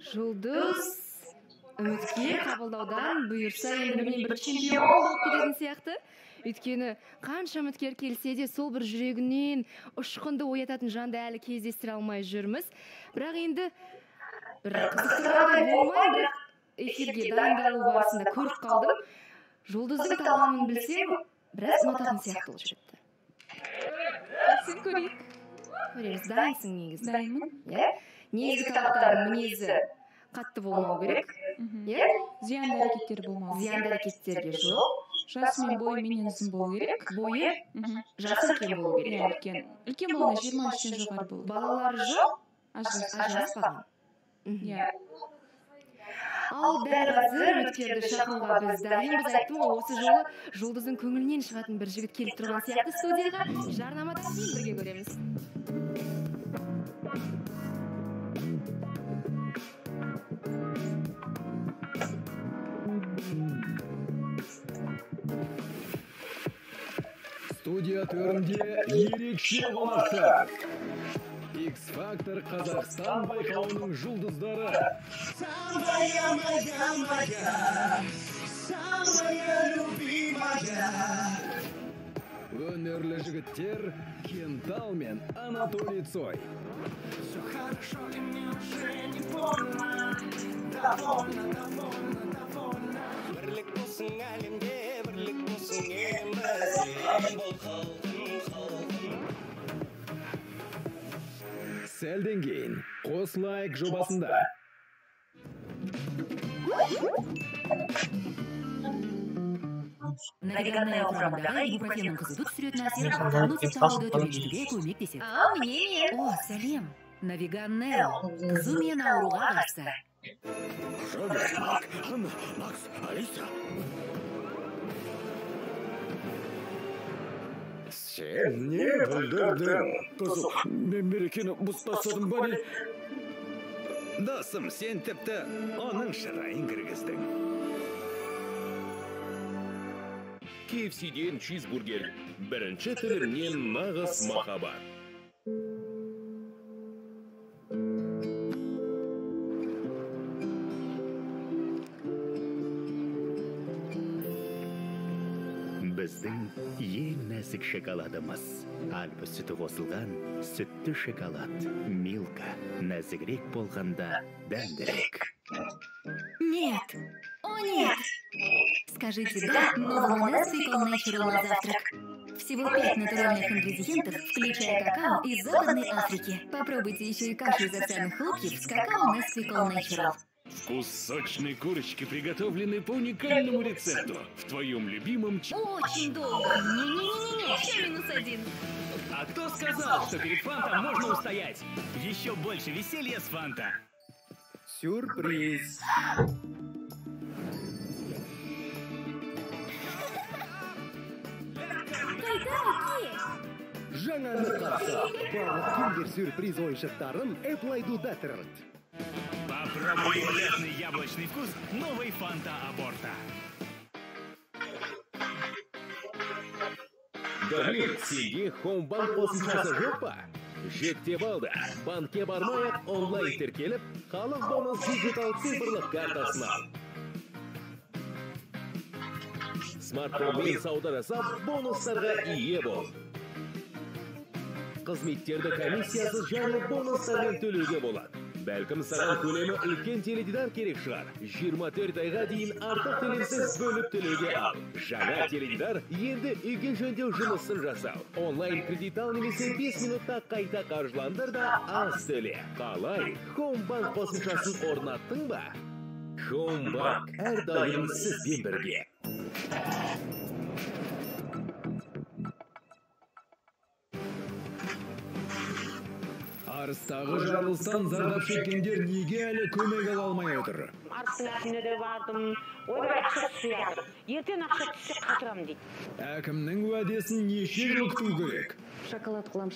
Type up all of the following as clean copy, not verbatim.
Жұлдыз үміткер қабылдаудан бұйырса енді мен бір чемпион болып кететін сияқты. Өйткені қанша үміткер келсе де сол бір жүрегінен ұшқынды оятатын жанды әлі кездестіре алмай жүрміз. Бірақ енді бір қызықтырғандай болмай, бірақ эфирге дайындалу барысында көріп қалдым. Жұлдыздың талғамын білсем, біраз ұнататын сияқты ол жүректі. Сен көрейік. Көреміз, дайынсың негізі. Дайынмын. Негізгі талаптар мінезі қатты болмау керек. Зиянды әрекеттер болмау. Зиянды әрекеттерге жоқ. Жасы мен бойы менен ұзын болу керек. Бойы жасы үлкен болу керек. Үлкен. Үлкен болғанда 23-тен жоғары болу. Балалары жоқ, ажыраспаған. Ал дәл қазір үміткерді шақыруға біз дайынбыз. Айттым ғой, осы жолы Жұлдыздың көңілінен шығатын бір жігіт келіп тұрған сияқты студияға. Жарнамадан кейін бірге көреміз. Студия төрінде ерекше қонақтар. X-Factor Қазақстан байқауының жұлдыздары. Самая моя, самая любимая. Өнерлі жігіттер Кентал мен Анатолий Цой. Все хорошо, и мне уже не больно. Довольно. Бірлік болсын әлемде, бірлік болсын елімізде. Бұл халқым. Сәлден кейін Қосылайық жобасында. Навиганнео құрамындағы ибупрофеннің қызуды түсіретін әсері қалтаны сексуалды төмендетуге көмектеседі. О, сәлем. Навиганнео қызу мен ауруға қарсы. Сен не бүлдірдің? Қызу, мен мерекені бұзбасадым ба не? Досым, сен тіпті оның шырайын кіргіздің. KFC-ден чизбургер. Бірінші тілімнен нағыз махаббат. Біздің ең нәзік шоколадымыз. Альпі сүті қосылған сүтті шоколад. Милка. Нәзігірек болғанда дәмдірек. Нет. О, нет. Скажите «да» новому Nesquik Natural на завтрак. Всего 5 натуральных ингредиентов, включая какао из Западной Африки. Попробуйте еще и кашу из овсяных хлопьев с какао Nesquik Natural. Вкус сочной курочки, приготовленный по уникальному рецепту в твоем любимом... Очень долго. Не-не-не-не, еще -1. А кто сказал, что перед фантом можно устоять? Еще больше веселья с фанта. Сюрприз. Жаңа нұсқасы. Барлық киндер-сюрприз ойыншықтарын Эплайдуда тірілді. Попробуй летный яблочный вкус новой фанта Аборта. Дәлел, сенде Хоумбанк қосымшасы жоқ па? Жектеп алды. Банкке бармай-ақ онлайн тіркеліп, халық бонус дигитал цифрлық картасын ал. Смартфонмен сауда жасап, бонустарға ие бол. Қызметтерді комиссиясыз және бонустармен төлеуге болады. Бәлкім саған көлемі үлкен теледидар керек шығар. 24 айға дейін артық төлемсіз бөліп төлеуге ал. Жаңа теледидар енді үйге жөндеу жұмысын жасау. Онлайн кредит ал немесе 5 минутта қайта қаржыландыр да аз төле. Қалай? Хоумбанк қосымшасын орнаттың ба? Хоумбанк әрдайым сізбен бірге. Арыстағы жарылыстан зардап шеккендер неге әлі көмек ала алмай отыр? Арыстың әкіміне де бардым. Ойбай ақша түсіяды. Ертең ақша түссе қатырам дейді. Әкімнің уәдесін неше жыл күту керек? Шоколад қылам.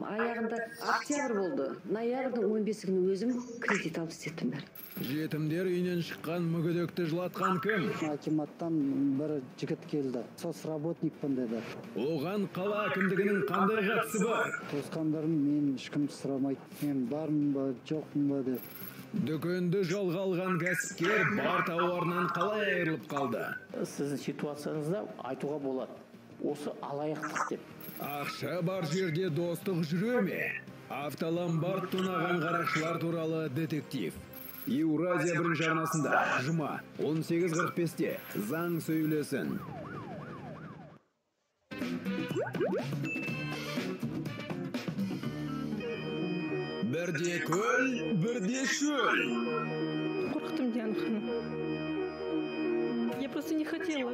Аяғында октябрь болды. Ноябрьдің 15 күні өзім кредит алып істеттім бәрі. Жетімдер үйінен шыққан мүгедекті жылатқан кім? Акиматтан бір жігіт келді. Соцработникпін деді. Оған қала әкімдігінің қандай қатысы бар? Туысқандарым мен ешкім сұрамай алмайды. Мен бармын ба, жоқпын ба деп. Дүкенді жалға алған кәсіпкер бар тауарынан қалай айырылып қалды? Сіздің ситуацияңызда айтуға болады. Осы алаяқтық деп. Ақша бар жерде достық жүре ме? Автоломбард тонаған қарақшылар туралы детектив. Еуразия бірінші арнасында жұма 18:45-те заң сөйлесін. Бірде көл, бірде шөл. Қорқыттым, Диана ханым. Я просто не хотела.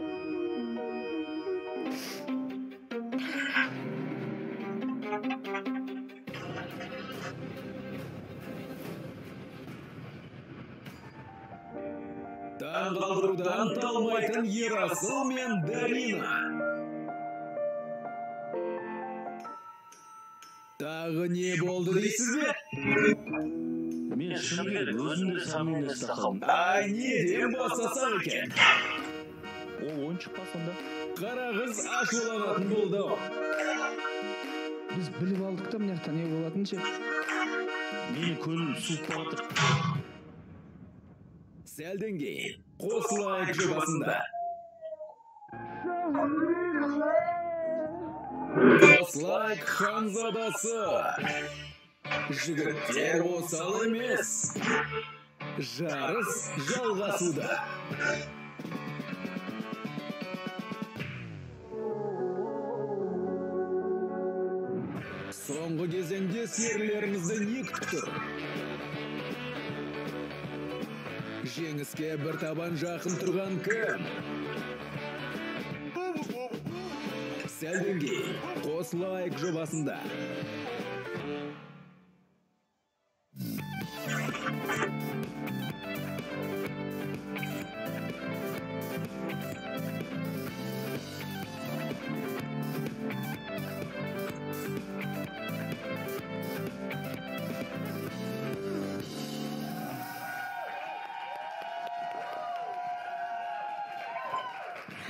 Таң қалдырудан талмайтын Ерасыл мен Дарина. Тағы не болды дейсіз бе? Мен шын керек, өзімді сомнениесі тақалдым. Ай, неден бастасақ екен? Ол ойыншық па сонда? Қара қыз ашуланатын болды. Біз біліп алдық та мына жақта не болатынын ше. Мені көңілім суып баратыр. Сәлден кейін қосылайық жобасында. Қосылайық ханзадасы. Жігіттер осал емес. Жарыс жалғасуда. Соңғы кезеңде серілерімізді не күтіп тұр? Жеңіске бір табан жақын тұрған кім? Сәлден кейін қосылайық жобасында.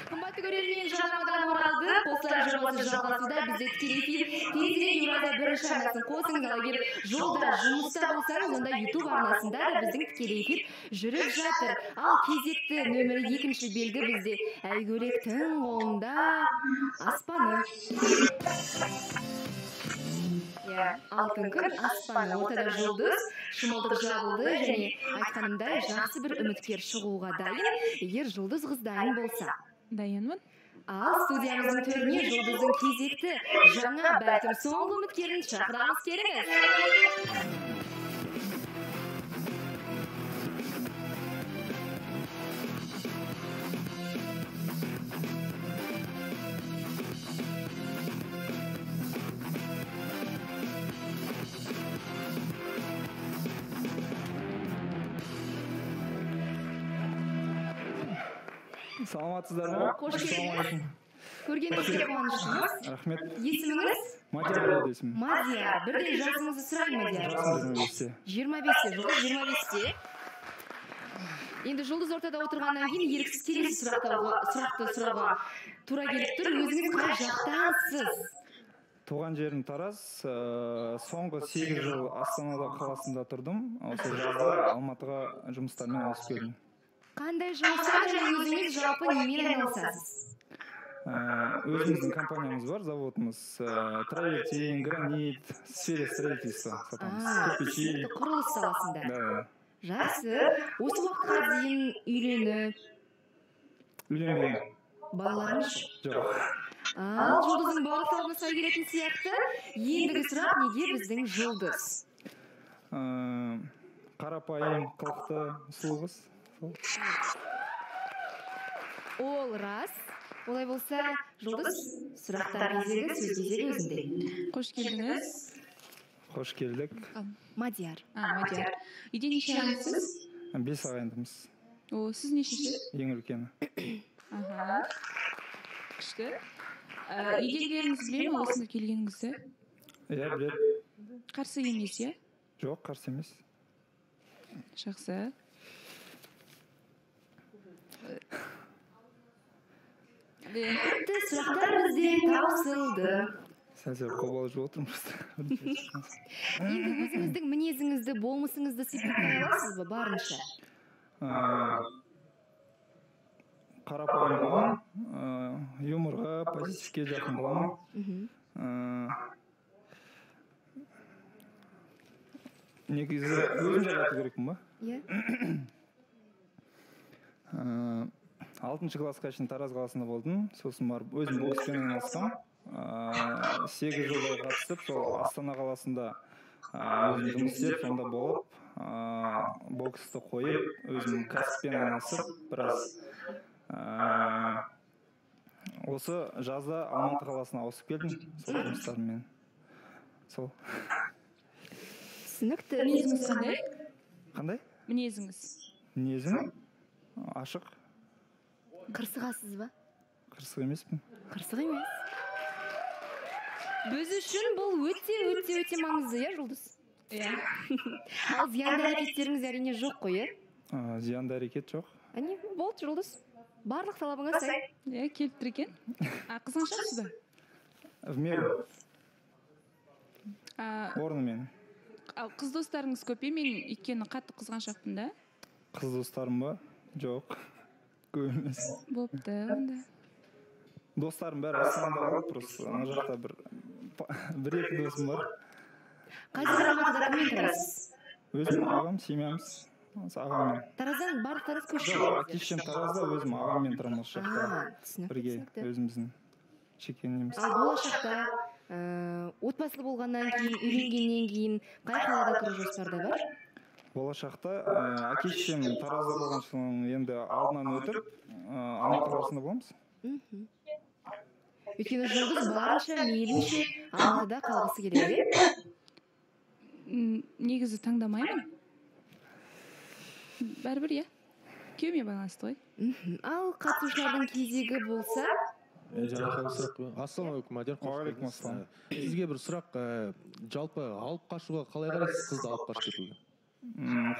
Қымбатты көрермен, жаңадан оралды. Қосылайық жобасы жалғасуда. Бізде тікелей эфир. Тезірек Еуразия бірінші арнасын қосыңыз. Ал егер жолда жұмыста болсаңыз, онда YouTube арнасында да біздің тікелей эфир жүріп жатыр. Ал кезекті нөмірі 2-ші белгі бізде Әйгөлектің қолында аспаны. Алтын күн аспаны, ортада жұлдыз, шымылдық жабылды және айтқанымдай жақсы бір үміткер шығуға дайын, егер жұлдыз қыз дайын болса. Дайынмын. Ал студиямыздың төріне жұлдыздың кезекті жаңа бәлкім соңғы үміткерін шақырамыз, келіңіз. Саламатсыздар ма? Қош келдіңіз. Көргеніңізге қуаныштымыз. Рахмет. Есіміңіз? Мадияр еді есімім. Мадияр. Бірден жасыңызды сұрайын, Мадияр. Жасым 25-те. 25-те, жұлдыз 25-те. Енді жұлдыз ортада отырғаннан кейін еріксіз келесі сұрақты сұрауға тура келіп тұр. Өзіңіз қай жақтансыз? Туған жерім Тараз. Соңғы 8 жыл Астанада қаласында тұрдым. Осы жазда Алматыға жұмыстармен ауысып келдім. Қандай жұмыстар және өзіңіз жалпы немен айналысасыз? Өзіміздің компаниямыз бар, заводымыз. Травертин, гранит, сфера строительства сатамыз. Кирпичи. Құрылыс саласында. Да. Жақсы. Осы уақытқа дейін үйленіп? Үйленбеген. Балаларыңыз? Жоқ. Ал жұлдыздың барлық талабына сай келетін сияқты. Ендігі сұрақ, неге біздің жұлдыз? Қарапайым, қылықты, сұлу қыз. Ол рас. Олай болса, жұлдыз сұрақтар кезегі, сөз кезегі өзінде. Қош келдіңіз. Қош келдік. Мадияр. Мадияр. Үйде неше ағайындысыз? 5 ағайындымыз. Сіз нешесі? Ең үлкені. Күшті. Үйдегілеріңіз біле ме осында келгеніңізді? Иә, біледі. Қарсы емес, иә? Жоқ, қарсы емес. Жақсы. Сұрақтар бізде таусылды. сәл қобалжып отырмын просто. Енді өзіңіздің мінезіңізді, болмысыңызды сипаттай аласыз ба барынша? Қарапайым боламын, юморға, позитивке жақын боламын. Негізі өзім жайлы айту керекпін ба? Иә. 6 классқа шейін Тараз қаласында болдым. Сосын барып өзім бокспен айналыстым. 8 жылдай қатысып, сол Астана қаласында өзім жұмыс істеп, сонда болып, боксты қойып, өзім кәсіппен айналысып, біраз осы жазда Алматы қаласына ауысып келдім, сол жұмыстарыммен. Сол. Түсінікті. Мінезіңіз қандай? Қандай? Мінезіңіз. Мінезім ашық. Қырсығасыз ба? Қырсық емеспін. Қырсық емес. Біз үшін бұл өте маңызды, иә, Жұлдыз? Иә. Ал зиянды әрекеттеріңіз әрине жоқ қой, иә? Зиянды әрекет жоқ. Әне, болды, Жұлдыз. Барлық талабыңа сай. Иә, келіп тұр екен. Қызғаншақсыз ба? В меру. Орнымен. Ал қыз достарыңыз көп пе? Мен өйткені қатты қызғаншақпын да. Қыз достарым ба? Жоқ. Көп емес. Бопты, онда. Достарым бәрі Астанада қалды, просто ана жақта бір-екі досым бар. Қазір Алматыда кіммен тұрасыз? Өзім ағам, семьямыз. Ағаммен. Тараздан барлық Тараз көшіп Жоқ, әке-шешем Таразда, өзім ағаммен тұрамын осы жақта. Бірге өзіміздің шекенеміз. Ал болашақта отбасылы болғаннан кейін, үйленгеннен кейін қай қалада тұру жоспарда бар? Болашақта әке-шешем Таразда болған соң енді алдынан өтіп, Алматы қаласында боламыз. Өйткені Жұлдыз барынша мейлінше Алматыда қалғысы келеді. Негізі таңдамаймын. Бәрібір, иә. Күйеуіме байланысты ғой. Ал қатысушылардың кезегі болса? Ассалаумағалейкум, Мадияр. Сізге бір сұрақ, жалпы алып қашуға қалай қарайсыз, қызды алып қашып кетуге?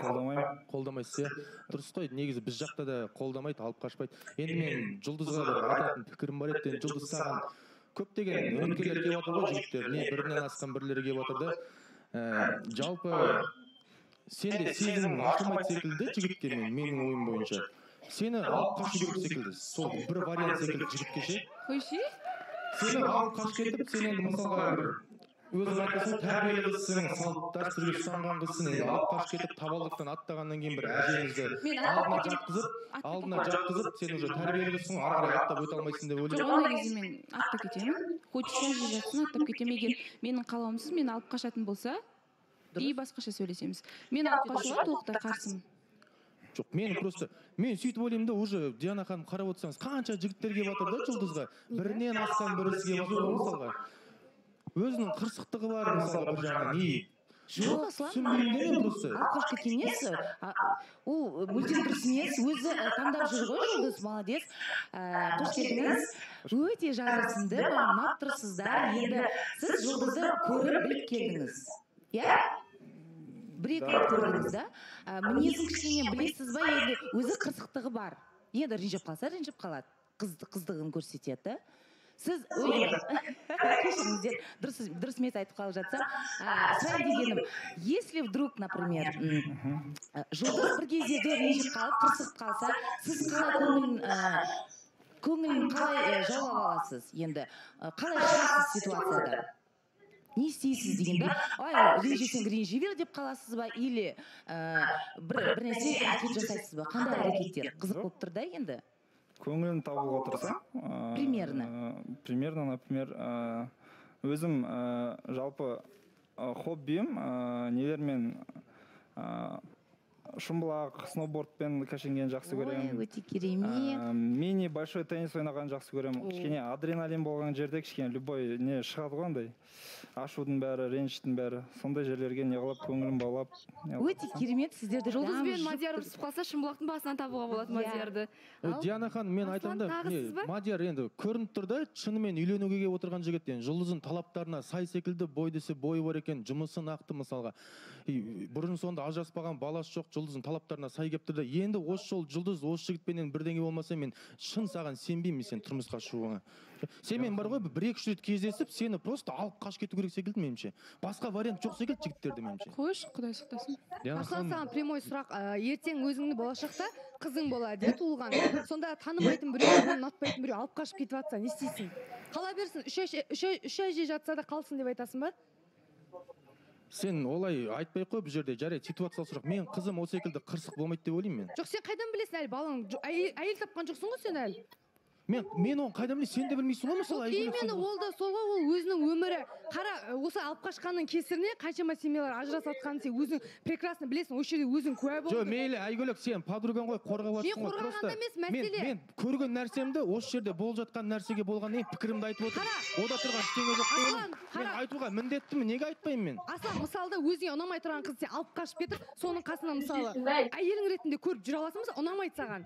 Қолдамаймын. Қолдамайсыз, иә. Дұрыс қой, негізі біз жақта да қолдамайды, алып қашпайды. Енді мен Жұлдызға бір айтатын пікірім бар еді. Жұлдыз саған көптеген үміткерлер келіп отыр ғой, жігіттер. Не бірінен асқан бірлері келіп отыр да. Жалпы сенде сезімің ашылмайды секілді жігітке, менің ойым бойынша. Сені алып қашу керек секілді. Сол бір вариант секілді жігітке ше. Қойшы? Сені алып қашып кетіп, сен енді мысалға бір өзің айтасың, тәрбиелі қызсың, салт дәстүрге ұстанған қызсың, енді алып қашып кетіп, табалдырықтан аттағаннан кейін бір әжеңізді алдына жатқызып, сен уже тәрбиелі қызсың, ары қарай аттап өте алмайсың деп ойлаймын. Жоқ, ондай кезде мен аттап кетемін. Хочется жатсын, аттап кетемін. Егер менің қалауымсыз мені алып қашатын болса, и басқаша сөйлесеміз. Мен алып қашуға толықтай қарсымын. Жоқ, мен сөйтіп ойлаймын да, уже Диана ханым қарап отырсаңыз, қанша жігіттер келіп жатыр да Жұлдызға, бірінен асқан бірісі келіп жатыр мысалға. Өзінің қырсықтығы бар мысалға бір жағынан. Жоқ, Аслан, алып қашып кеткен емес. Ол мүлдем дұрыс емес. Өзі таңдап жүр ғой, Жұлдыз, молодец. Қош келдіңіз. Өте жарасымды, ұнап тұрсыздар. Енді сіз Жұлдызды көріп біліп келдіңіз. Иә? Бір-екі рет көрдіңіз, да? Мінезін кішкене білесіз ба, енді өзі қырсықтығы бар. Енді ренжіп қалса, ренжіп қалады. Қыздығын көрсетеді. Сіз кешіріңіздер, дұрыс емес айтып қалып жатсам, сұрайын дегенім, если вдруг, например, Жұлдыз бір кездерде ренжіп қалып, қырсығып қалса, сіз қалай көңілін қалай жаулап аласыз енді? Қалай шығасыз ситуацияда? Не істейсіз дегенде, ренжісең ренжи бер деп қаласыз ба, или бір нәрсе әрекет жасайсыз ба? Қандай әрекеттер? Қызық болып тұр да енді? Көңілін табуға тұрсам. Примерно, например, өзім жалпы хоббиім нелермен шымбұлақ, сноубордпен кәшенген жақсы көремін. Ой, өте керемет. Мини большой теннис ойнаған жақсы көремін. Кішкене адреналин болған жерде кішкене любой не шығады ғой андай. Ашудың бәрі, реніштің бәрі. Сондай жерлерге неғылып, көңілін баулап. Өте керемет, сіздерді Жұлдыз бен Мадияр ұрысып қалса, Шымбұлақтың басынан табуға болады Мадиярды. Диана ханым, мен айтамын да, Мадияр енді көрініп тұр да, шынымен үйленуге келіп отырған жігіт. Жұлдыздың талаптарына сай секілді, бой десе бойы бар екен, жұмысы нақты мысалға. бұрын сонда ажыраспаған, баласы жоқ, жұлдыздың талаптарына сай келіп тұрды. Енді осы жол жұлдыз осы жігітпенен бірдеңе болмаса, мен шын саған сенбеймін сен тұрмысқа шығуыңа. Сенімен бар ғой, бір-екі рет кездесіп, сені просто алып қашып кету керек секілді меніңше. Басқа вариант жоқ секілді жігіттерде меніңше. Қойшы, Құдай сақтасын. Аслан, саған прямой сұрақ. Ертең өзіңді болашақта қызың болады, туылған. Сонда танымайтын біреу, оны ұнатпайтын біреу алып қашып кетіп жатса, не істейсің? Қала берсін, үш ай же жатса да қалсын деп айтасың ба? Сен олай айтпай қой, бұл жерде жарайды ситуациялық сұрақ. Мен қызым осы секілді қырсық болмайды деп ойлаймын мен. Жоқ, сен қайдан білесің әлі балаң? Әйел тапқан жоқсың ғой сен әлі? Мен оны қайдан білейін, сен де білмейсің ғой мысалы. Именно ол да сол ғой, ол өзінің өмірі. Қара, осы алып қашқанның кесіріне қаншама семьялар ажырасып жатқанын сен өзің прекрасно білесің, осы жерде өзің куә болдың. Жоқ, мейлі, Айгөлек, сен подругаң ғой, қорғап жатсың ғой. Мен қорғағанда емес, мәселе. Мен көрген нәрсемді осы жерде болып жатқан нәрсеге болған пікірімді айтып отырмын. Ода тұрған ештеңе жоқ. Мен айтуға міндеттімін, неге айтпаймын мен? Аслан, мысалда өзіңе ұнамай тұрған қыз сен алып қашып кетіп, соның қасына мысалы әйелің ретінде көріп жүре аласың ба? Ұнамайды саған.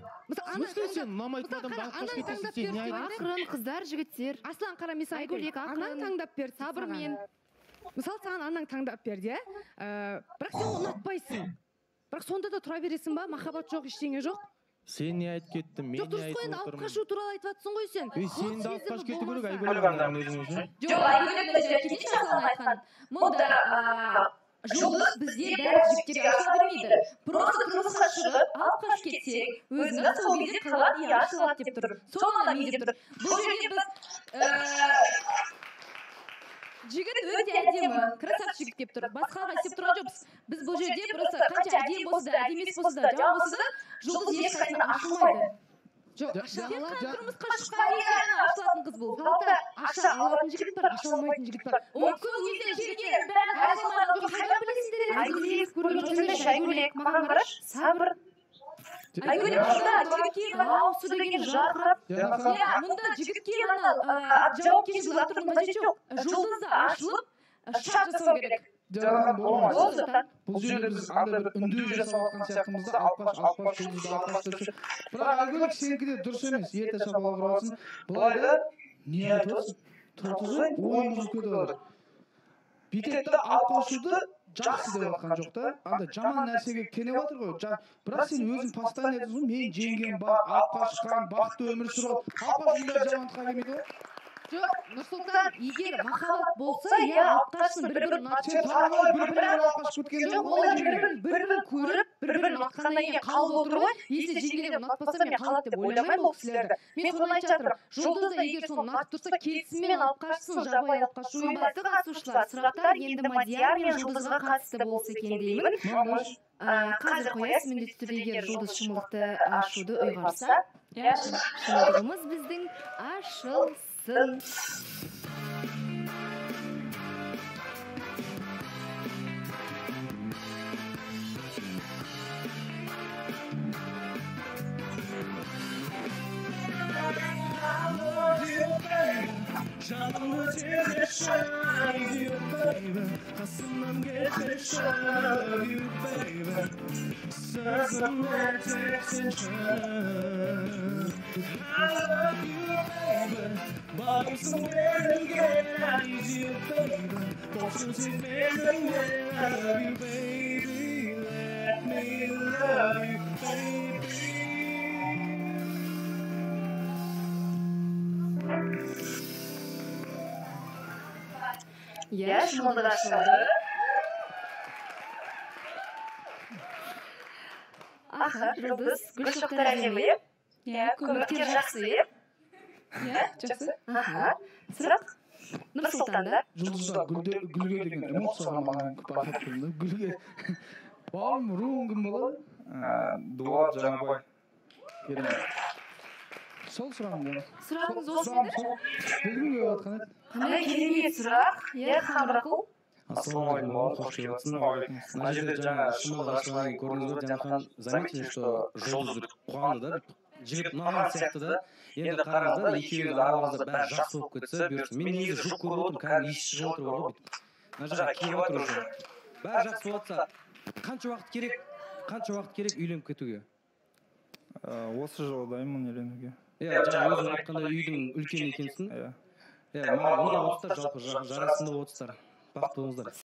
Мысалы, сен ұнамайтын адамды алып қашып кетесің, сен не айтасың? Қыздар, жігіттер. Аслан, қара, мен саған айтайын. Анаң таңдап берді, сабырмен. Мысалы, саған анаң таңдап берді, бірақ сен ұнатпайсың. Бірақ сонда да тұра бересің ба? Махаббат жоқ, ештеңе жоқ. Сен не айтып кеттің, мен не айтып отырмын? Жоқ, дұрыс қой, алып қашу туралы айтып жатсың ғой сен. Сен де алып қашып кету керек, Айгөлек. Жоқ, Айгөлек кетейінші Аслан айтқан. Мұнда жұлдыз бізде бәрі жігіттерге аша бермейді. Просто тұрмысқа шығып, алып қашып кетсек, өзіңіз сол кезде қалады, ашылады деп тұр. Соңына мен деп тұр. Бұл жерде біз жігіт өте әдемі, красавчик жігіт деп тұр. Басқаға істеп тұрған жоқпыз. Біз бұл жерде просто қанша әдемі болса да, әдемес болса да, жаман болса да, жұлдыз ешқайсына ашылмайды. Жоқ, тұрмысқа шыққан кезде ашылатын қыз бұл. Қалта аша алатын жігіт бар, аша алмайтын жігіт бар. Мүмкін өзіне келген бәрін ашылмаған жоқ. Қайдан білесіңдер? Айгөлек, көрген жоқсыңдар, Айгөлек, маған қараш, сабыр. Айгөлек, мұнда жігітке осы деген жарқырап. Мұнда жігітке ғана жауапкершілік артудың қажеті жоқ. Жұлдызды ашылып, шарт жасау керек. Бұл жерде біз андай бір үндеу жасап жатқан сияқтымыз да, алып қаш, жұлдызды алып қаш деп. Бірақ Айгөлек, сенікі де дұрыс емес, ерте шапалақ ұрасың. Былай да не айтып отырсың? Тұра тұрсай, ойын бұзып кетіп жатыр. Бүйтеді алып қашуды жақсы деп жатқан жоқ та, андай жаман нәрсеге келіп жатыр ғой. Бірақ сен өзің постоянно айтасың, мен жеңгем бар, алып қашқан, бақытты өмір сүріп, алып қашуында жамандыққа келмейді ғой. Жоқ, Нұрсұлтан, егер махаббат болса, алып қашсын, бір-бірін ұнатып. Сен танымай бір-бірін алып қашып кеткен жоқ. Олар бір-бірін көріп, бір-бірін ұнатқаннан кейін қалып отыр ғой. Если жеңгелерім ұнатпаса, мен қалады деп ойламаймын бұл кісілерді. Мен соны айтып жатырмын. Жұлдызды егер соны ұнатып тұрса, келісіммен алып қашсын, жабайы алып қашу. Құрметті қатысушылар, сұрақтар енді Мадияр мен Жұлдызға қатысты болса екен деймін. Қазір қоясыз, міндетті түрде егер Жұлдыз шымылдықты ашуды ұйғарса, шымылдығымыз біздің ашылсын. Canımı teşekkür you baby, kasımdan geçeşer you baby, sözümle teksin I love you baby, bağımsın benim gelen you baby, boşun sevmedim love you baby, let me love you baby. Шымылдық ашылды. Аха, Жұлдыз, гүл шоқтар әдемі, көмектер жақсы, жақсы. Аха, сұрақ Нұрсұлтанда. Жұлдызда гүлге деген эмоцияға маған байқап тұрмын. Гүлге бауырым руың кім болады? Дуат Жаңабай. Сол сұрағым болды. Сұрағыңыз осы еді? Білгім келіп жатқан еді. Қандай керемет сұрақ, Хамрақұл? Ассалаумағалейкум, қош келіпсің. Мына жерде жаңа шымылдық ашылғаннан кейін көрдіңіз бе, Жанхан, заметили, что жұлдыз қуанды да, жігіт ұнаған сияқты да. Енді қараңыз да, екеуіңіз араларыңызда бәрі жақсы болып кетсе, бұйыртсын. Мен негізі жоқ көріп отырмын, кәдімгі иіс шығып отыр ғой бүйтіп. Мына жаққа келіп отыр уже. Бәрі жақсы болса, қанша уақыт керек үйленіп кетуге? Осы жылы дайынмын үйленуге. Жаңа өзің айтқандай үйдің үлкен екенсің. Маған ұнап отырсыздар, жалпы жарасымды отырсыздар. Бақытты болыңыздар.